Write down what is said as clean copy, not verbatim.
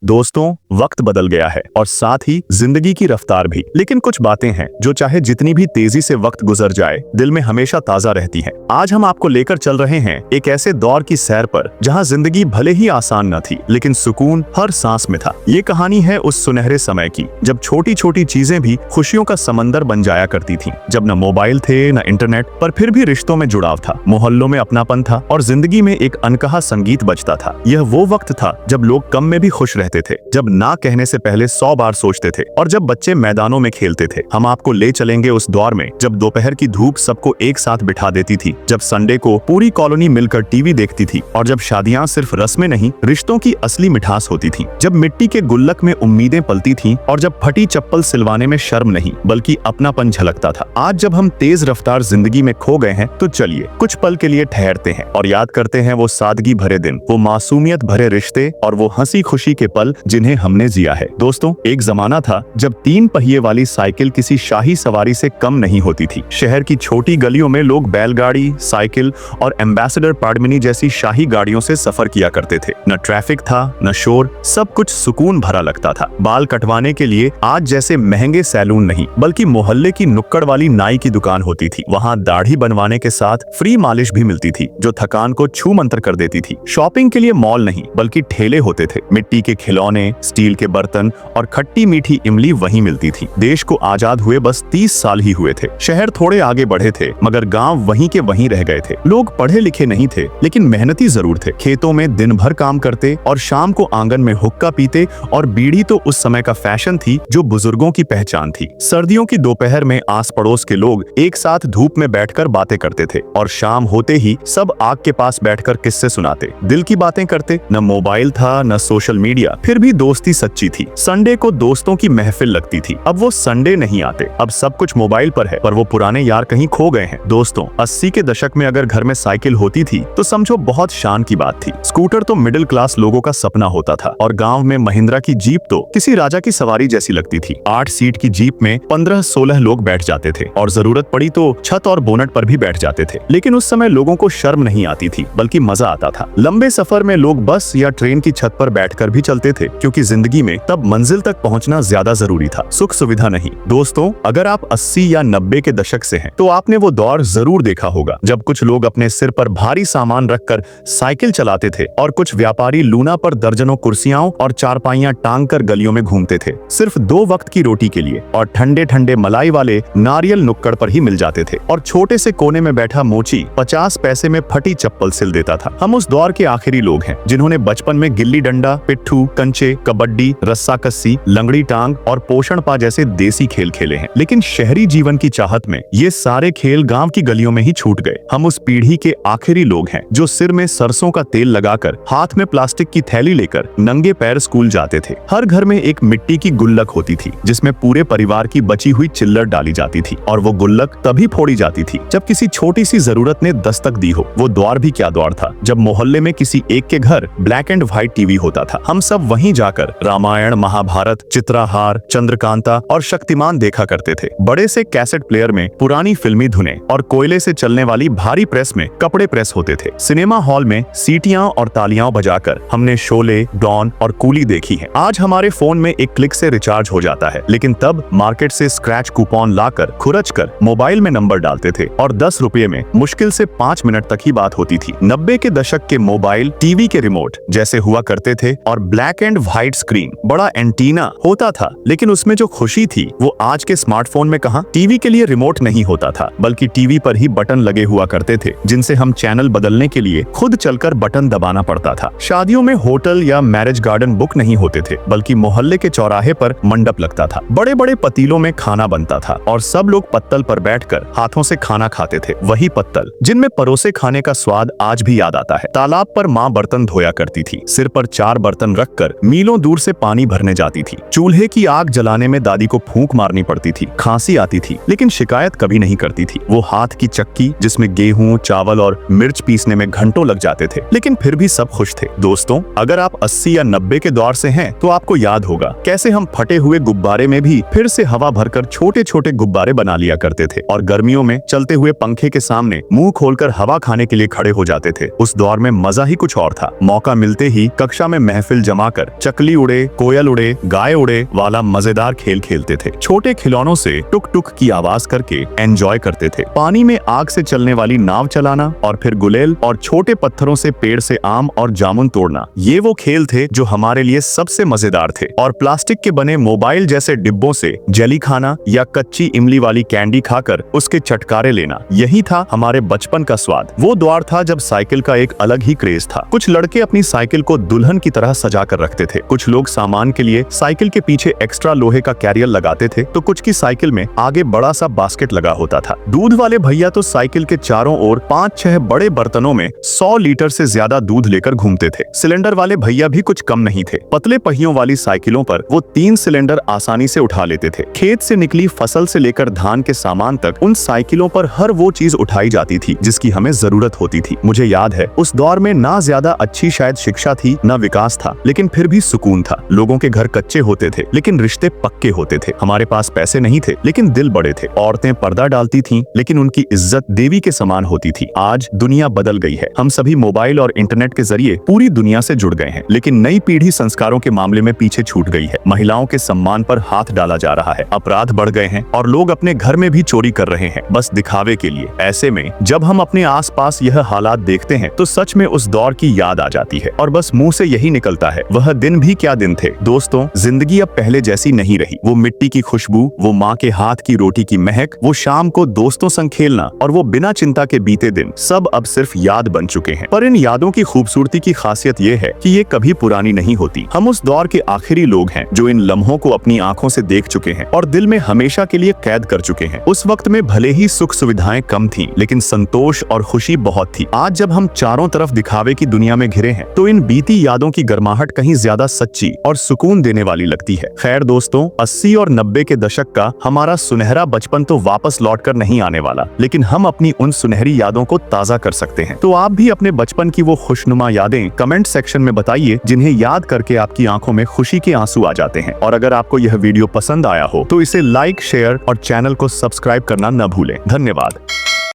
दोस्तों, वक्त बदल गया है और साथ ही जिंदगी की रफ्तार भी। लेकिन कुछ बातें हैं जो चाहे जितनी भी तेजी से वक्त गुजर जाए, दिल में हमेशा ताजा रहती हैं। आज हम आपको लेकर चल रहे हैं एक ऐसे दौर की सैर पर जहां जिंदगी भले ही आसान न थी, लेकिन सुकून हर सांस में था। ये कहानी है उस सुनहरे समय की जब छोटी छोटी चीजें भी खुशियों का समंदर बन जाया करती थीं। जब न मोबाइल थे न इंटरनेट, पर फिर भी रिश्तों में जुड़ाव था, मोहल्लों में अपनापन था और जिंदगी में एक अनकहा संगीत बजता था। यह वो वक्त था जब लोग कम में भी खुश रहते थे, जब ना कहने से पहले 100 बार सोचते थे और जब बच्चे मैदानों में खेलते थे। हम आपको ले चलेंगे उस दौर में जब दोपहर की धूप सबको एक साथ बिठा देती थी, जब संडे को पूरी कॉलोनी मिलकर टीवी देखती थी और जब शादियां सिर्फ रस्में नहीं, रिश्तों की असली मिठास होती थी। जब मिट्टी के गुल्लक में उम्मीदें पलती थीं और जब फटी चप्पल सिलवाने में शर्म नहीं बल्कि अपनापन झलकता था। आज जब हम तेज रफ्तार जिंदगी में खो गए हैं, तो चलिए कुछ पल के लिए ठहरते हैं और याद करते हैं वो सादगी भरे दिन, वो मासूमियत भरे रिश्ते और वो हंसी खुशी के पल जिन्हें हमने जिया है। दोस्तों, एक जमाना था जब 3 पहिए वाली साइकिल किसी शाही सवारी से कम नहीं होती थी। शहर की छोटी गलियों में लोग बैलगाड़ी, साइकिल और एम्बेसडर पाडमिनी जैसी शाही गाड़ियों से सफर किया करते थे। न ट्रैफिक था न शोर, सब कुछ सुकून भरा लगता था। बाल कटवाने के लिए आज जैसे महंगे सैलून नहीं, बल्कि मोहल्ले की नुक्कड़ वाली नाई की दुकान होती थी। वहाँ दाढ़ी बनवाने के साथ फ्री मालिश भी मिलती थी, जो थकान को छू मंतर कर देती थी। शॉपिंग के लिए मॉल नहीं बल्कि ठेले होते थे। मिट्टी के खिलौने, स्टील के बर्तन और खट्टी मीठी इमली वहीं मिलती थी। देश को आजाद हुए बस 30 साल ही हुए थे। शहर थोड़े आगे बढ़े थे, मगर गांव वहीं के वहीं रह गए थे। लोग पढ़े लिखे नहीं थे, लेकिन मेहनती जरूर थे। खेतों में दिन भर काम करते और शाम को आंगन में हुक्का पीते, और बीड़ी तो उस समय का फैशन थी जो बुजुर्गों की पहचान थी। सर्दियों की दोपहर में आस पड़ोस के लोग एक साथ धूप में बैठकर बातें करते थे और शाम होते ही सब आग के पास बैठकर किस्से सुनाते, दिल की बातें करते। न मोबाइल था न सोशल मीडिया, फिर भी दोस्ती सच्ची थी। संडे को दोस्तों की महफिल लगती थी। अब वो संडे नहीं आते, अब सब कुछ मोबाइल पर है, पर वो पुराने यार कहीं खो गए हैं। दोस्तों, 80 के दशक में अगर घर में साइकिल होती थी तो समझो बहुत शान की बात थी। स्कूटर तो मिडिल क्लास लोगों का सपना होता था और गांव में महिंद्रा की जीप तो किसी राजा की सवारी जैसी लगती थी। 8 सीट की जीप में 15-16 लोग बैठ जाते थे और जरूरत पड़ी तो छत और बोनट पर भी बैठ जाते थे। लेकिन उस समय लोगों को शर्म नहीं आती थी, बल्कि मजा आता था। लंबे सफर में लोग बस या ट्रेन की छत पर बैठकर भी चलते थे, क्योंकि जिंदगी में तब मंजिल तक पहुंचना ज्यादा जरूरी था, सुख सुविधा नहीं। दोस्तों, अगर आप 80 या 90 के दशक से हैं, तो आपने वो दौर जरूर देखा होगा जब कुछ लोग अपने सिर पर भारी सामान रखकर साइकिल चलाते थे और कुछ व्यापारी लूना पर दर्जनों कुर्सियां और चारपाइयां टांग कर गलियों में घूमते थे, सिर्फ 2 वक्त की रोटी के लिए। और ठंडे ठंडे मलाई वाले नारियल नुक्कड़ पर ही मिल जाते थे और छोटे से कोने में बैठा मोची 50 पैसे में फटी चप्पल सिल देता था। हम उस दौर के आखिरी लोग हैं जिन्होंने बचपन में गिल्ली डंडा, पिट्ठू, कंचे, कबड्डी, रस्साकस्सी, लंगड़ी टांग और पोषण पा जैसे देसी खेल खेले हैं। लेकिन शहरी जीवन की चाहत में ये सारे खेल गांव की गलियों में ही छूट गए। हम उस पीढ़ी के आखिरी लोग हैं जो सिर में सरसों का तेल लगाकर, हाथ में प्लास्टिक की थैली लेकर नंगे पैर स्कूल जाते थे। हर घर में एक मिट्टी की गुल्लक होती थी जिसमें पूरे परिवार की बची हुई चिल्लर डाली जाती थी, और वो गुल्लक तभी फोड़ी जाती थी जब किसी छोटी सी जरूरत ने दस्तक दी हो। वो दौर भी क्या दौर था जब मोहल्ले में किसी एक के घर ब्लैक एंड व्हाइट टीवी होता था। हम सब वहीं जाकर रामायण, महाभारत, चित्रहार, चंद्रकांता और शक्तिमान देखा करते थे। बड़े से कैसेट प्लेयर में पुरानी फिल्मी धुनें और कोयले से चलने वाली भारी प्रेस में कपड़े प्रेस होते थे। सिनेमा हॉल में सीटियां और तालियां बजाकर हमने शोले, डॉन और कूली देखी है। आज हमारे फोन में एक क्लिक से रिचार्ज हो जाता है, लेकिन तब मार्केट से स्क्रैच कूपन लाकर खुरच कर मोबाइल में नंबर डालते थे और 10 रुपए में मुश्किल से 5 मिनट तक ही बात होती थी। 90 के दशक के मोबाइल टीवी के रिमोट जैसे हुआ करते थे और ब्लैक एंड व्हाइट स्क्रीन, बड़ा एंटीना होता था, लेकिन उसमें जो खुशी थी वो आज के स्मार्टफोन में कहां। टीवी के लिए रिमोट नहीं होता था, बल्कि टीवी पर ही बटन लगे हुआ करते थे जिनसे हम चैनल बदलने के लिए खुद चलकर बटन दबाना पड़ता था। शादियों में होटल या मैरिज गार्डन बुक नहीं होते थे, बल्कि मोहल्ले के चौराहे पर मंडप लगता था। बड़े बड़े पतीलों में खाना बनता था और सब लोग पत्तल पर बैठकर हाथों से खाना खाते थे। वही पत्तल जिनमें परोसे खाने का स्वाद आज भी याद आता है। तालाब पर माँ बर्तन धोया करती थी, सिर पर 4 बर्तन रखकर मीलों दूर से पानी भरने जाती थी। चूल्हे की आग जलाने में दादी को फूंक मारनी पड़ती थी। खांसी आती थी, लेकिन शिकायत कभी नहीं करती थी। वो हाथ की चक्की जिसमें गेहूं, चावल और मिर्च पीसने में घंटों लग जाते थे, लेकिन फिर भी सब खुश थे। दोस्तों, अगर आप 80 या 90 के दौर से हैं, तो आपको याद होगा कैसे हम फटे हुए गुब्बारे में भी फिर से हवा भरकर छोटे छोटे गुब्बारे बना लिया करते थे और गर्मियों में चलते हुए पंखे के सामने मुंह खोलकर हवा खाने के लिए खड़े हो जाते थे। उस दौर में मजा ही कुछ और था। मौका मिलते ही कक्षा में महफिल जमाकर चकली उड़े, कोयल उड़े, गाय उड़े वाला मजेदार खेल खेलते थे। छोटे खिलौनों से टुक टुक की आवाज करके एंजॉय करते थे। पानी में आग से चलने वाली नाव चलाना और फिर गुलेल और छोटे पत्थरों से पेड़ से आम और जामुन तोड़ना, ये वो खेल थे जो हमारे लिए सबसे मजेदार थे। और प्लास्टिक के बने मोबाइल जैसे डिब्बों से जेली खाना या कच्ची इमली वाली कैंडी खाकर उसके चटकारे लेना, यही था हमारे बचपन का स्वाद। वो दौर था जब साइकिल का एक अलग ही क्रेज था। कुछ लड़के अपनी साइकिल को दुल्हन की तरह सजा कर रखते थे, कुछ लोग सामान के लिए साइकिल के पीछे एक्स्ट्रा लोहे का कैरियर लगाते थे, तो कुछ की साइकिल में आगे बड़ा सा बास्केट लगा होता था। दूध वाले भैया तो साइकिल के चारों ओर 5-6 बड़े बर्तनों में 100 लीटर से ज्यादा दूध लेकर घूमते थे। सिलेंडर वाले भैया भी कुछ कम नहीं थे। पतले पहियों वाली साइकिलों पर वो 3 सिलेंडर आसानी से उठा लेते थे। खेत से निकली फसल से लेकर धान के सामान तक उन साइकिलों पर हर वो चीज उठाई जाती थी जिसकी हमें जरूरत होती थी। मुझे याद है उस दौर में ना ज्यादा अच्छी शायद शिक्षा थी, ना विकास था, लेकिन फिर भी सुकून था। लोगों के घर कच्चे होते थे लेकिन रिश्ते पक्के होते थे। हमारे पास पैसे नहीं थे लेकिन दिल बड़े थे। औरतें पर्दा डालती थीं लेकिन उनकी इज्जत देवी के समान होती थी। आज दुनिया बदल गई है। हम सभी मोबाइल और इंटरनेट के जरिए पूरी दुनिया से जुड़ गए हैं, लेकिन नई पीढ़ी संस्कारों के मामले में पीछे छूट गई है। महिलाओं के सम्मान पर हाथ डाला जा रहा है, अपराध बढ़ गए हैं और लोग अपने घर में भी चोरी कर रहे हैं बस दिखावे के लिए। ऐसे में जब हम अपने आसपास यह हालात देखते हैं तो सच में उस दौर की याद आ जाती है और बस मुंह से यही निकलता है, वह दिन भी क्या दिन थे। दोस्तों, जिंदगी अब पहले जैसी नहीं रही। वो मिट्टी की खुशबू, वो माँ के हाथ की रोटी की महक, वो शाम को दोस्तों संग खेलना और वो बिना चिंता के बीते दिन, सब अब सिर्फ याद बन चुके हैं। पर इन यादों की खूबसूरती की खासियत ये है कि ये कभी पुरानी नहीं होती। हम उस दौर के आखिरी लोग हैं जो इन लम्हों को अपनी आंखों से देख चुके हैं और दिल में हमेशा के लिए कैद कर चुके हैं। उस वक्त में भले ही सुख सुविधाएं कम थीं, लेकिन संतोष और खुशी बहुत थी। आज जब हम चारों तरफ दिखावे की दुनिया में घिरे हैं तो इन बीती यादों की गर्माहट कहीं ज्यादा सच्ची और सुकून देने वाली लगती है। खैर दोस्तों, 80 और 90 के दशक का हमारा सुनहरा बचपन तो वापस लौट कर नहीं आने वाला, लेकिन हम अपनी उन सुनहरी यादों को ताजा कर सकते हैं। तो आप भी अपने बचपन की वो खुशनुमा यादें कमेंट सेक्शन में बताइए जिन्हें याद करके आपकी आंखों में खुशी के आंसू आ जाते हैं। और अगर आपको यह वीडियो पसंद आया हो तो इसे लाइक, शेयर और चैनल को सब्सक्राइब करना न भूलें। धन्यवाद।